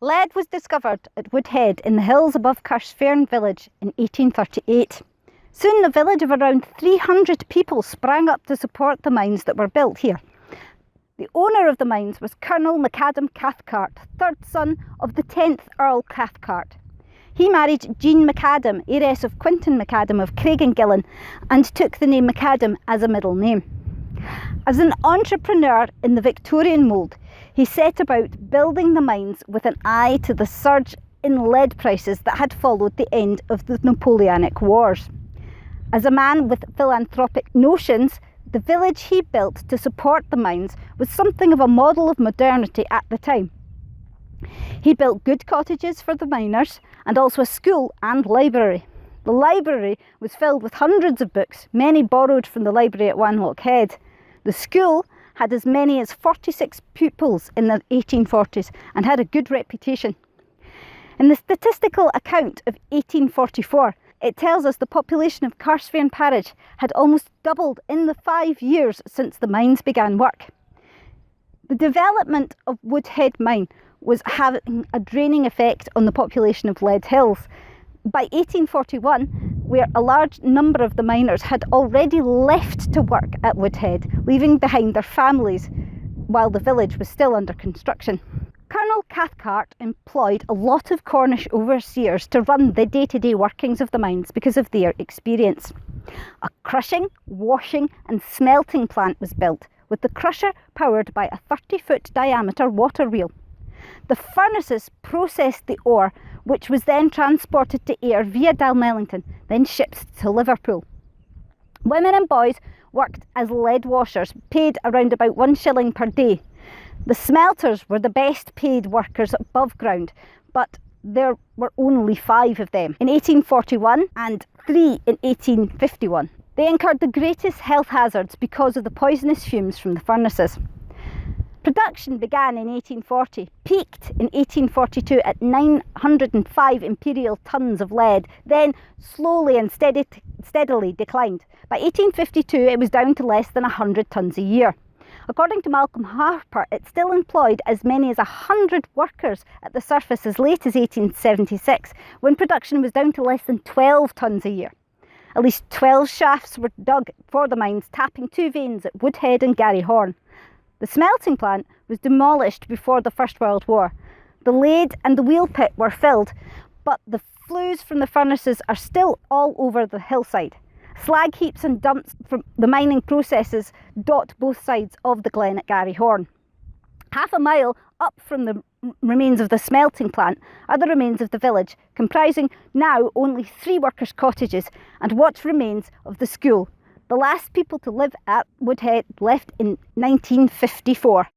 Lead was discovered at Woodhead in the hills above Carsphairn village in 1838. Soon the village of around 300 people sprang up to support the mines that were built here. The owner of the mines was Colonel MacAdam Cathcart, third son of the 10th Earl Cathcart. He married Jean MacAdam, heiress of Quintin MacAdam of Craigengillan, and took the name MacAdam as a middle name. As an entrepreneur in the Victorian mould, he set about building the mines with an eye to the surge in lead prices that had followed the end of the Napoleonic Wars. As a man with philanthropic notions, the village he built to support the mines was something of a model of modernity at the time. He built good cottages for the miners and also a school and library. The library was filled with hundreds of books, many borrowed from the library at Wanlock Head. The school had as many as 46 pupils in the 1840s and had a good reputation. In the statistical account of 1844, it tells us the population of Carsphairn parish had almost doubled in the 5 years since the mines began work. The development of Woodhead mine was having a draining effect on the population of Lead Hills. By 1841, where a large number of the miners had already left to work at Woodhead, leaving behind their families while the village was still under construction. Colonel Cathcart employed a lot of Cornish overseers to run the day-to-day workings of the mines because of their experience. A crushing, washing and smelting plant was built, with the crusher powered by a 30-foot diameter water wheel. The furnaces processed the ore, which was then transported to Ayr via Dalmellington, then shipped to Liverpool. Women and boys worked as lead washers, paid around about 1 shilling per day. The smelters were the best paid workers above ground, but there were only 5 of them in 1841 and 3 in 1851. They incurred the greatest health hazards because of the poisonous fumes from the furnaces. Production began in 1840, peaked in 1842 at 905 imperial tonnes of lead, then slowly and steadily declined. By 1852 it was down to less than 100 tonnes a year. According to Malcolm Harper, it still employed as many as 100 workers at the surface as late as 1876, when production was down to less than 12 tonnes a year. At least 12 shafts were dug for the mines, tapping 2 veins at Woodhead and Garryhorn. The smelting plant was demolished before the First World War. The lathe and the wheel pit were filled, but the flues from the furnaces are still all over the hillside. Slag heaps and dumps from the mining processes dot both sides of the glen at Garryhorn. Half a mile up from the remains of the smelting plant are the remains of the village, comprising now only 3 workers' cottages and what remains of the school. The last people to live at Woodhead left in 1954.